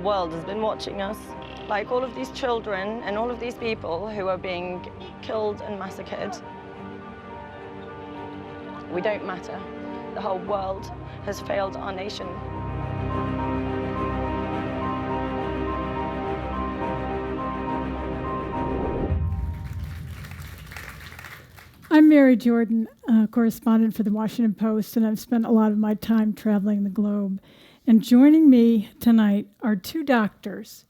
world has been watching us. Like all of these children and all of these people who are being killed and massacred. We don't matter. The whole world has failed our nation. I'm Mary Jordan, correspondent for the Washington Post, and I've spent a lot of my time traveling the globe. And joining me tonight are two doctors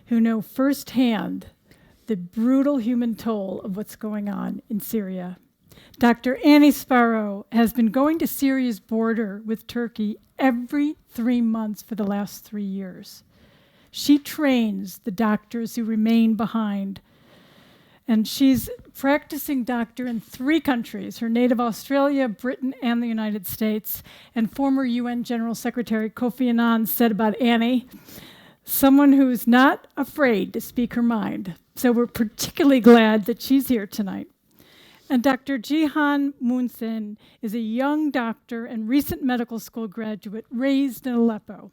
who know firsthand the brutal human toll of what's going on in Syria. Dr. Annie Sparrow has been going to Syria's border with Turkey every 3 months for the last 3 years. She trains the doctors who remain behind. And she's practicing doctor in 3 countries, her native Australia, Britain, and the United States. And former UN General Secretary Kofi Annan said about Annie, someone who's not afraid to speak her mind. So we're particularly glad that she's here tonight. And Dr. Jehan Mousen is a young doctor and recent medical school graduate raised in Aleppo.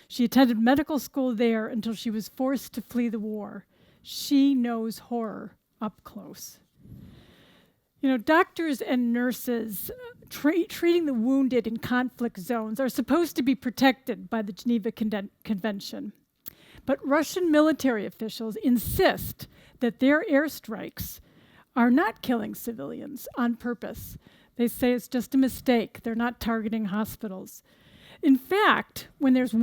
She attended medical school there until she was forced to flee the war. She knows horror up close. You know, doctors and nurses treating the wounded in conflict zones are supposed to be protected by the Geneva Convention. But Russian military officials insist that their airstrikes are not killing civilians on purpose. They say it's just a mistake. They're not targeting hospitals. In fact, when there's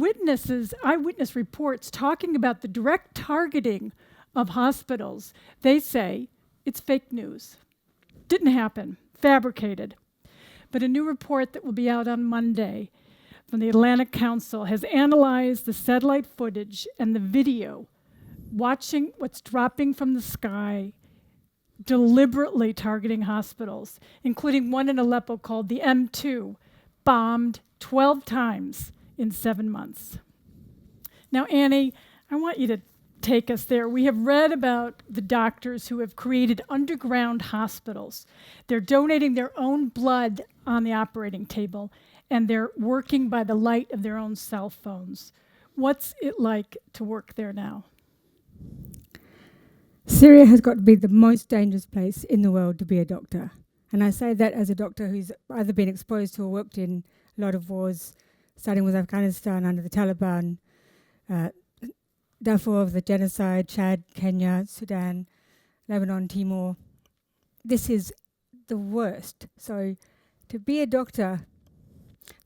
eyewitness reports talking about the direct targeting of hospitals, they say it's fake news. Didn't happen, fabricated. But a new report that will be out on Monday from the Atlantic Council has analyzed the satellite footage and the video, watching what's dropping from the sky, deliberately targeting hospitals, including one in Aleppo called the M2, bombed 12 times in 7 months. Now, Annie, I want you to take us there. We have read about the doctors who have created underground hospitals. They're donating their own blood on the operating table, and they're working by the light of their own cell phones. What's it like to work there now? Syria has got to be the most dangerous place in the world to be a doctor. And I say that as a doctor who's either been exposed to or worked in a lot of wars, starting with Afghanistan under the Taliban, Darfur of the genocide, Chad, Kenya, Sudan, Lebanon, Timor. This is the worst. So to be a doctor,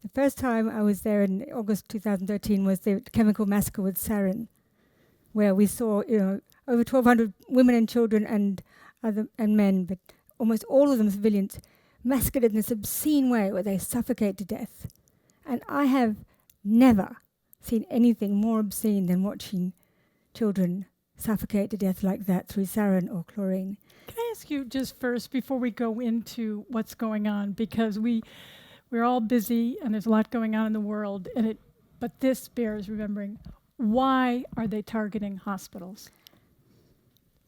the first time I was there in August 2013 was the chemical massacre with sarin, where we saw, over 1,200 women and children and men, but almost all of them civilians, massacred in this obscene way where they suffocate to death. And I have never seen anything more obscene than watching children suffocate to death like that through sarin or chlorine. Can I ask you just first, before we go into what's going on, because we're all busy and there's a lot going on in the world, but this bears remembering. Why are they targeting hospitals?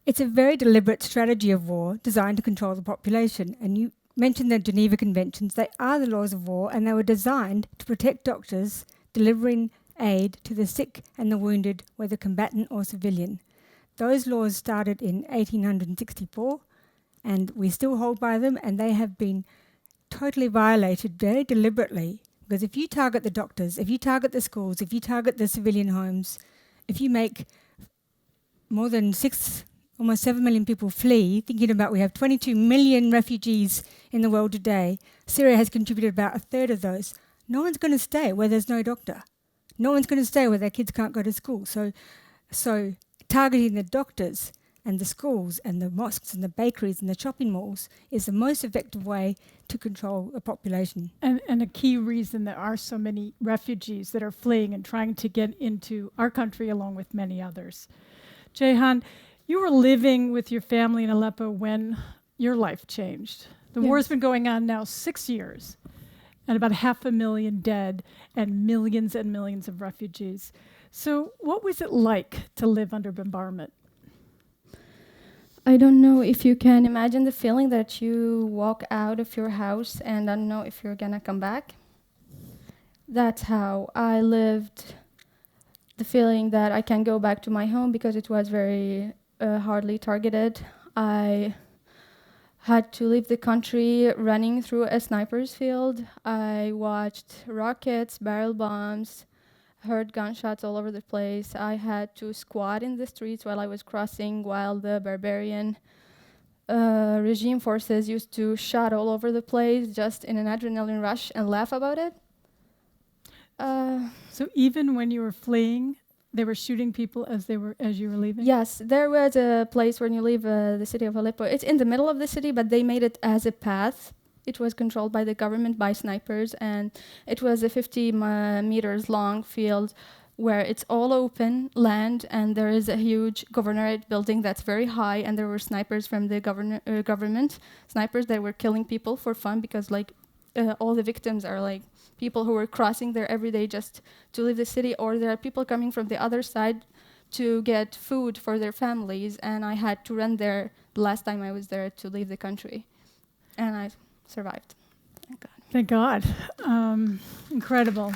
It's a very deliberate strategy of war designed to control the population. And you mentioned the Geneva Conventions. They are the laws of war, and they were designed to protect doctors delivering aid to the sick and the wounded, whether combatant or civilian. Those laws started in 1864, and we still hold by them, and they have been totally violated very deliberately. Because if you target the doctors, if you target the schools, if you target the civilian homes, if you make more than almost 7 million people flee, thinking about we have 22 million refugees in the world today, Syria has contributed about a third of those. No one's going to stay where there's no doctor. No one's going to stay where their kids can't go to school. So targeting the doctors and the schools and the mosques and the bakeries and the shopping malls is the most effective way to control a population. And a key reason there are so many refugees that are fleeing and trying to get into our country along with many others. Jehan, you were living with your family in Aleppo when your life changed. The war's been going on now 6 years, and about 500,000 dead and millions of refugees. So what was it like to live under bombardment? I don't know if you can imagine the feeling that you walk out of your house and don't know if you're gonna come back. That's how I lived the feeling that I can go back to my home because it was very hardly targeted. I had to leave the country running through a sniper's field. I watched rockets, barrel bombs, heard gunshots all over the place. I had to squat in the streets while I was crossing, while the barbarian regime forces used to shoot all over the place just in an adrenaline rush and laugh about it. So even when you were fleeing, they were shooting people as you were leaving? Yes, there was a place when you leave the city of Aleppo. It's in the middle of the city, but they made it as a path. It was controlled by the government, by snipers, and it was a 50 meters long field where it's all open land, and there is a huge governorate building that's very high, and there were snipers from the government, snipers that were killing people for fun because all the victims are like people who were crossing there every day just to leave the city, or there are people coming from the other side to get food for their families, and I had to run there the last time I was there to leave the country, and I survived. Thank God. Thank God. Incredible.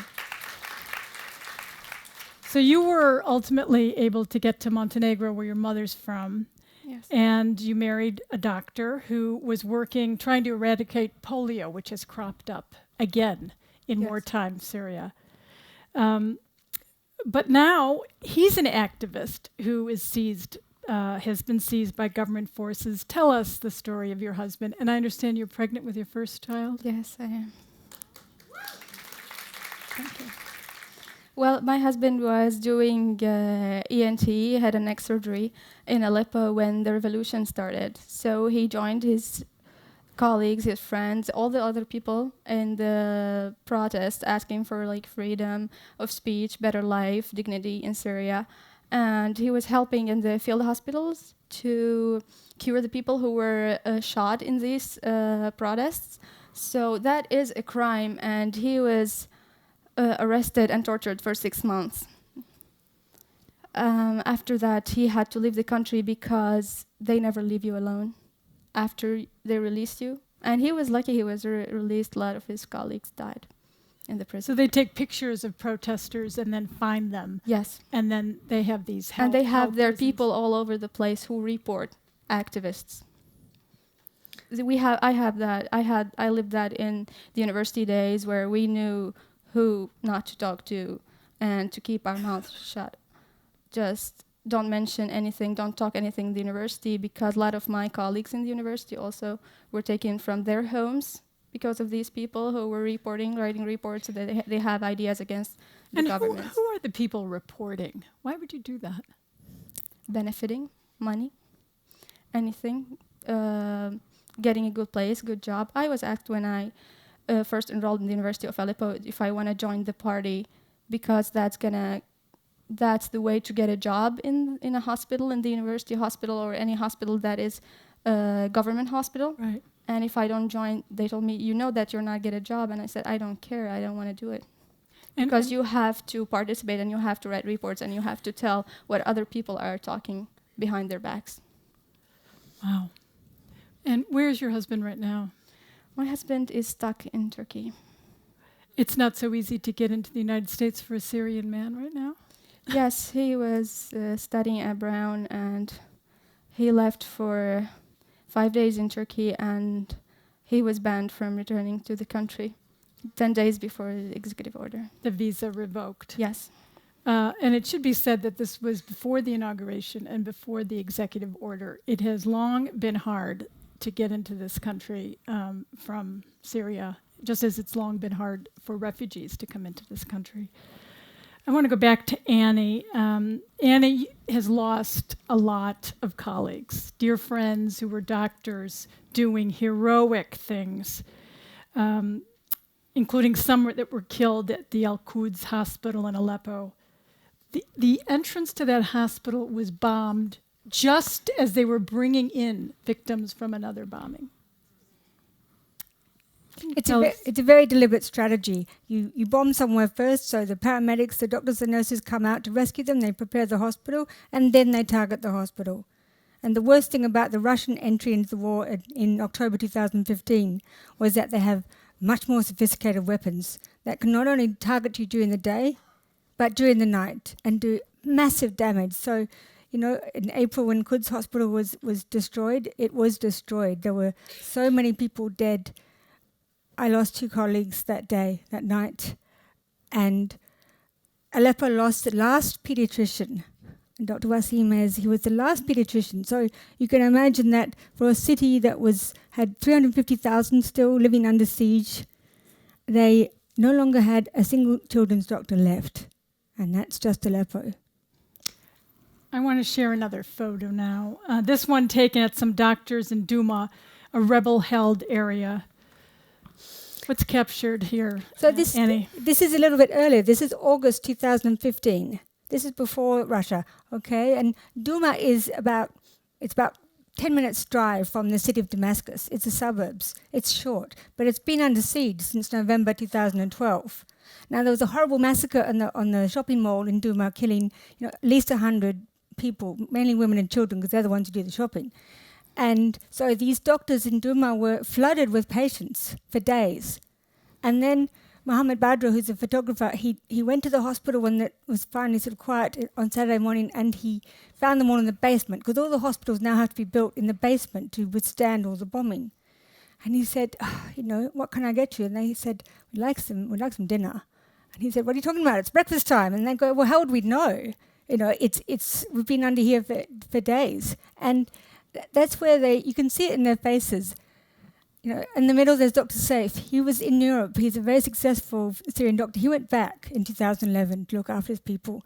So you were ultimately able to get to Montenegro, where your mother's from. Yes. And you married a doctor who was trying to eradicate polio, which has cropped up again in wartime Syria. But now he's an activist who is has been seized by government forces. Tell us the story of your husband. And I understand you're pregnant with your first child? Yes, I am. Thank you. Well, my husband was doing ENT, head and neck surgery, in Aleppo when the revolution started. So he joined his colleagues, his friends, all the other people in the protest asking for freedom of speech, better life, dignity in Syria. And he was helping in the field hospitals to cure the people who were shot in these protests. So that is a crime, and he was arrested and tortured for 6 months. After that, he had to leave the country because they never leave you alone after they released you. And he was lucky he was released. A lot of his colleagues died in the prison. So they take pictures of protesters and then find them. Yes. And then they have these and they have their prisons. people all over the place who report activists. I lived that in the university days where we knew who not to talk to and to keep our mouths shut. Just don't mention anything, don't talk anything in the university, because a lot of my colleagues in the university also were taken from their homes because of these people who were writing reports so that they have ideas against the government. And who are the people reporting? Why would you do that? Benefiting, money, anything, getting a good place, good job. I was asked when I first enrolled in the University of Aleppo if I want to join the party, because that's the way to get a job in a hospital, in the university hospital or any hospital that is a government hospital. Right. And if I don't join, they told me, you know that you're not get a job. And I said, I don't care. I don't want to do it. Because you have to participate and you have to write reports and you have to tell what other people are talking behind their backs. Wow. And where's your husband right now? My husband is stuck in Turkey. It's not so easy to get into the United States for a Syrian man right now? Yes, he was studying at Brown, and he left for 5 days in Turkey, and he was banned from returning to the country 10 days before the executive order. The visa revoked. Yes. And it should be said that this was before the inauguration and before the executive order. It has long been hard to get into this country from Syria, just as it's long been hard for refugees to come into this country. I want to go back to Annie. Annie has lost a lot of colleagues, dear friends who were doctors doing heroic things, including some that were killed at the Al-Quds hospital in Aleppo. The entrance to that hospital was bombed just as they were bringing in victims from another bombing. It's a very deliberate strategy. You bomb somewhere first, so the paramedics, the doctors, the nurses come out to rescue them, they prepare the hospital, and then they target the hospital. And the worst thing about the Russian entry into the war in October 2015 was that they have much more sophisticated weapons that can not only target you during the day, but during the night, and do massive damage. So, in April when Quds Hospital was destroyed, it was destroyed. There were so many people dead. I lost 2 colleagues that night. And Aleppo lost the last pediatrician. And Dr. Wasim he was the last pediatrician. So you can imagine that for a city that had 350,000 still living under siege, they no longer had a single children's doctor left. And that's just Aleppo. I want to share another photo now. This one taken at some doctors in Duma, a rebel-held area. What's captured here, So Annie? this is a little bit earlier. This is August 2015. This is before Russia, okay? And Duma is about 10 minutes drive from the city of Damascus. It's the suburbs. It's short, but it's been under siege since November 2012. Now, there was a horrible massacre on the shopping mall in Duma, killing at least 100 people, mainly women and children, because they're the ones who do the shopping. And so these doctors in Duma were flooded with patients for days. And then Mohammed Badra, who's a photographer, he went to the hospital when it was finally sort of quiet on Saturday morning, and he found them all in the basement, because all the hospitals now have to be built in the basement to withstand all the bombing. And he said, what can I get you? And they said, we'd like some dinner. And he said, what are you talking about? It's breakfast time. And they go, well, how would we know? We've been under here for days. And that's where you can see it in their faces. In the middle there's Dr. Saif. He was in Europe. He's a very successful Syrian doctor. He went back in 2011 to look after his people.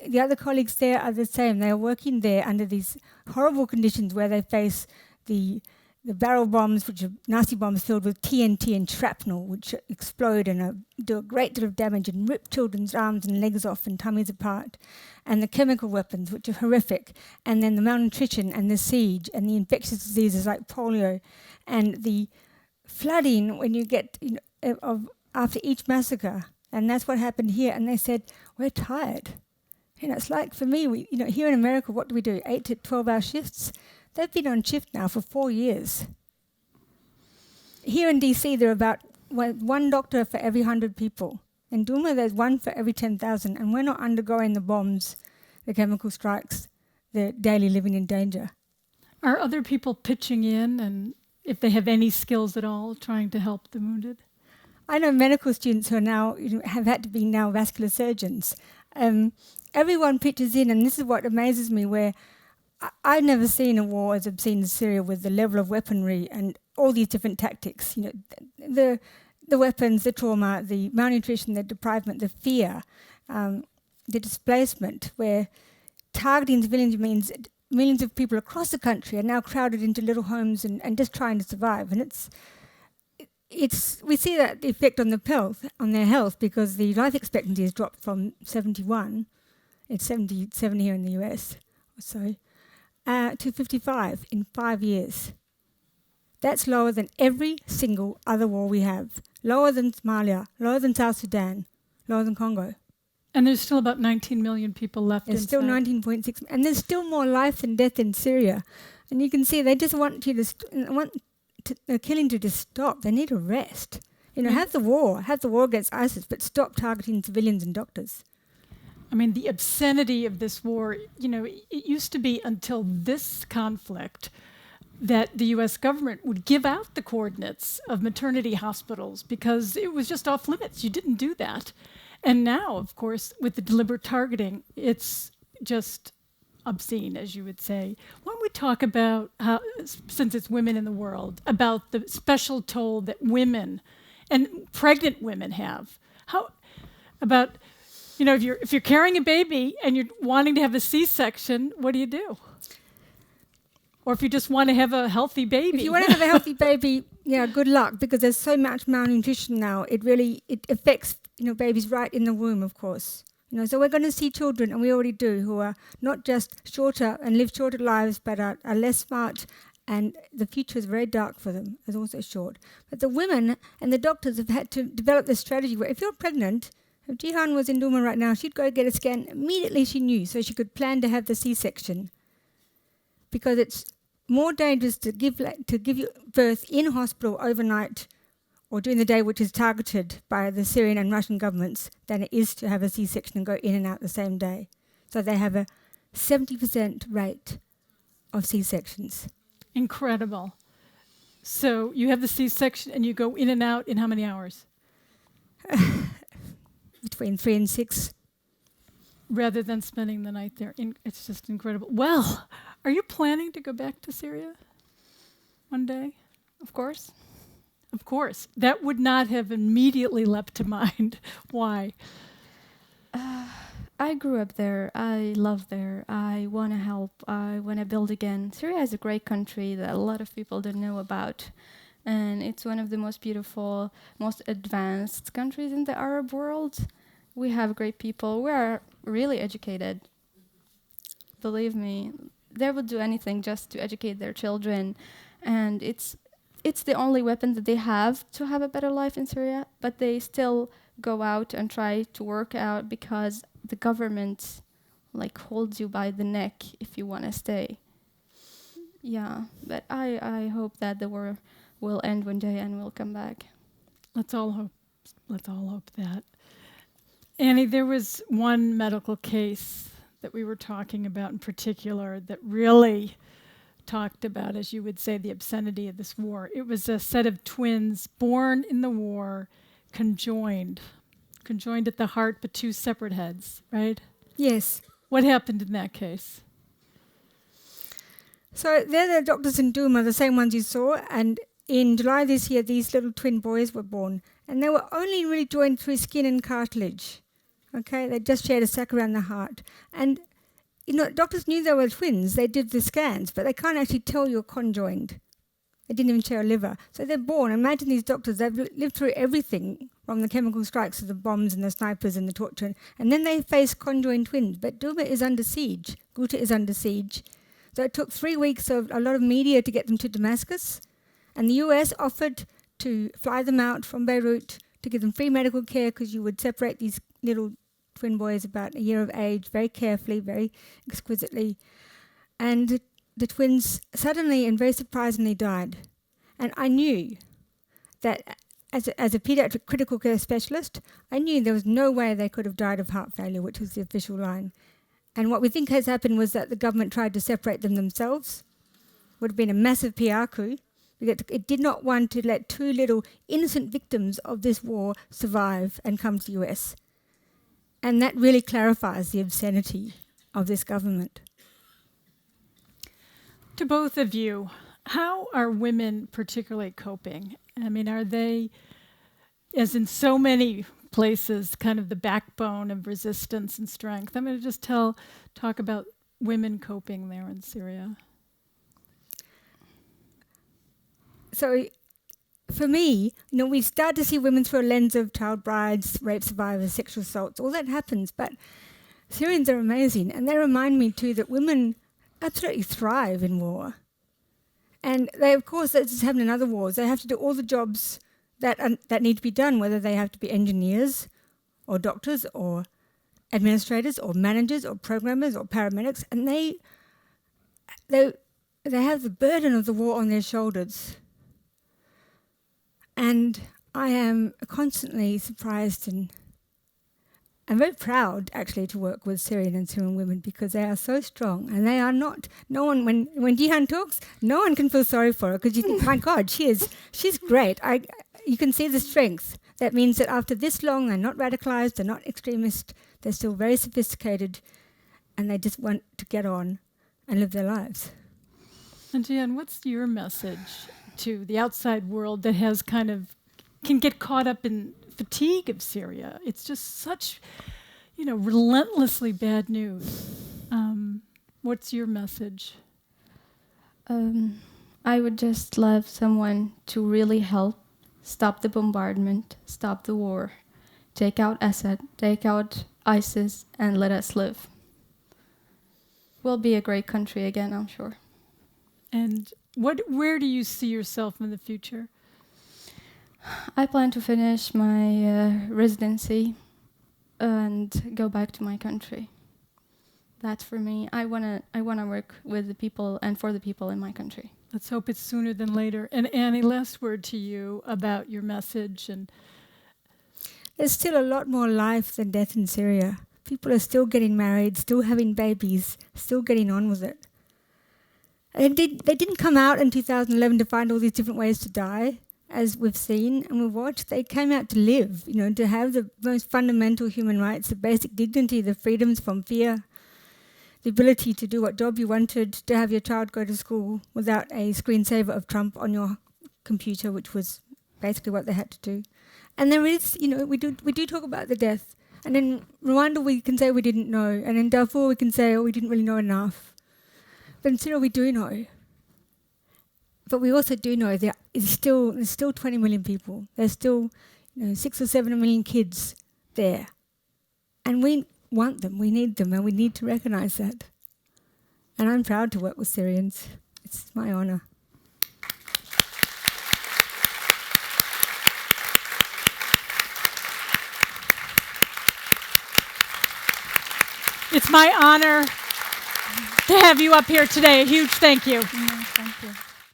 The other colleagues there are the same. They are working there under these horrible conditions where they face the barrel bombs, which are nasty bombs filled with TNT and shrapnel, which explode and do a great deal of damage and rip children's arms and legs off and tummies apart, and the chemical weapons, which are horrific, and then the malnutrition and the siege and the infectious diseases like polio, and the flooding when you get after each massacre. And that's what happened here. And they said, we're tired. It's like, for me, here in America, what do we do? 8 to 12-hour shifts? They've been on shift now for 4 years. Here in D.C., there are about 1 doctor for every 100 people. In Duma, there's 1 for every 10,000, and we're not undergoing the bombs, the chemical strikes, the daily living in danger. Are other people pitching in, and if they have any skills at all, trying to help the wounded? I know medical students who are now have had to be now vascular surgeons. Everyone pitches in, and this is what amazes me, where I've never seen a war as I've seen in Syria with the level of weaponry and all these different tactics. The weapons, the trauma, the malnutrition, the deprivement, the fear, the displacement, where targeting civilians means millions of people across the country are now crowded into little homes and just trying to survive. And we see that effect on their health, because the life expectancy has dropped from 71, it's 77 here in the US or so, to 55 in 5 years. That's lower than every single other war we have. Lower than Somalia, lower than South Sudan, lower than Congo. And there's still about 19 million people left There's inside. still 19.6, and there's still more life than death in Syria. And you can see they just want the killing to just stop. They need a rest. Have the war against ISIS, but stop targeting civilians and doctors. I mean, the obscenity of this war, it used to be until this conflict that the U.S. government would give out the coordinates of maternity hospitals because it was just off limits. You didn't do that. And now, of course, with the deliberate targeting, it's just obscene, as you would say. Why don't we talk about how, since it's women in the world, about the special toll that women and pregnant women have? How about, if you're carrying a baby and you're wanting to have a C-section, what do? Or if you just want to have a healthy baby. If you want to have a healthy baby, good luck, because there's so much malnutrition now. It affects babies right in the womb, of course. So we're going to see children, and we already do, who are not just shorter and live shorter lives, but are less smart, and the future is very dark for them, is also short. But the women and the doctors have had to develop this strategy where if you're pregnant, if Jehan was in Duma right now, she'd go get a scan immediately she knew, so she could plan to have the C-section. Because it's more dangerous to give you birth in hospital overnight or during the day, which is targeted by the Syrian and Russian governments, than it is to have a C-section and go in and out the same day. So they have a 70% rate of C-sections. Incredible. So you have the C-section and you go in and out in how many hours? Between 3 and 6. Rather than spending the night there. It's just incredible. Well, are you planning to go back to Syria one day? Of course. Of course. That would not have immediately leapt to mind. Why? I grew up there. I love there. I want to help. I want to build again. Syria is a great country that a lot of people don't know about. And it's one of the most beautiful, most advanced countries in the Arab world. We have great people. We are really educated. Believe me, they would do anything just to educate their children. And it's the only weapon that they have to have a better life in Syria, but they still go out and try to work out because the government holds you by the neck if you want to stay. Yeah, but I hope that the war will end one day and we'll come back. Let's all hope that. Annie, there was one medical case that we were talking about in particular that really talked about, as you would say, the obscenity of this war. It was a set of twins born in the war, conjoined at the heart, but two separate heads, right? Yes. What happened in that case? So they're the doctors in Douma, the same ones you saw, and in July this year, these little twin boys were born, and they were only really joined through skin and cartilage. Okay, they just shared a sac around the heart. And, doctors knew they were twins. They did the scans, but they can't actually tell you're conjoined. They didn't even share a liver. So they're born. Imagine these doctors, they've lived through everything, from the chemical strikes to the bombs and the snipers and the torture, and then they face conjoined twins. But Douma is under siege. Ghouta is under siege. So it took 3 weeks of a lot of media to get them to Damascus, and the US offered to fly them out from Beirut to give them free medical care because you would separate these little twin boys about a year of age very carefully, very exquisitely. And the twins suddenly and very surprisingly died. And I knew that as a pediatric critical care specialist, I knew there was no way they could have died of heart failure, which was the official line. And what we think has happened was that the government tried to separate them themselves. Would have been a massive PR coup. It did not want to let two little innocent victims of this war survive and come to the US. And that really clarifies the obscenity of this government. To both of you, how are women particularly coping? I mean, are they, as in so many places, kind of the backbone of resistance and strength? I'm going to just talk about women coping there in Syria. So for me, we start to see women through a lens of child brides, rape survivors, sexual assaults, all that happens. But Syrians are amazing, and they remind me too that women absolutely thrive in war. And they, of course, this has happened in other wars. They have to do all the jobs that need to be done, whether they have to be engineers or doctors or administrators or managers or programmers or paramedics, and they have the burden of the war on their shoulders. And I am constantly surprised and I'm very proud, actually, to work with Syrian and Syrian women because they are so strong and they are not. No one, when Jehan talks, no one can feel sorry for her because you think, my God, she's great. You can see the strength. That means that after this long, they're not radicalized, they're not extremist, they're still very sophisticated, and they just want to get on and live their lives. And Jehan, what's your message to the outside world that has can get caught up in fatigue of Syria? It's just such, relentlessly bad news. What's your message? I would just love someone to really help stop the bombardment, stop the war, take out Assad, take out ISIS, and let us live. We'll be a great country again, I'm sure. And where do you see yourself in the future? I plan to finish my residency and go back to my country. that's for me. I wanna work with the people and for the people in my country. Let's hope it's sooner than later. And Annie, last word to you about your message. And there's still a lot more life than death in Syria. People are still getting married, still having babies, still getting on with it. And they didn't come out in 2011 to find all these different ways to die, as we've seen and we've watched. They came out to live, to have the most fundamental human rights, the basic dignity, the freedoms from fear, the ability to do what job you wanted, to have your child go to school without a screensaver of Trump on your computer, which was basically what they had to do. And there is, we do talk about the death. And in Rwanda we can say we didn't know. And in Darfur we can say, we didn't really know enough. But in Syria we do know. But we also do know there's still 20 million people. There's still 6 or 7 million kids there. And we want them, we need them, and we need to recognise that. And I'm proud to work with Syrians. It's my honour. it's my honor to have you up here today. A huge thank you.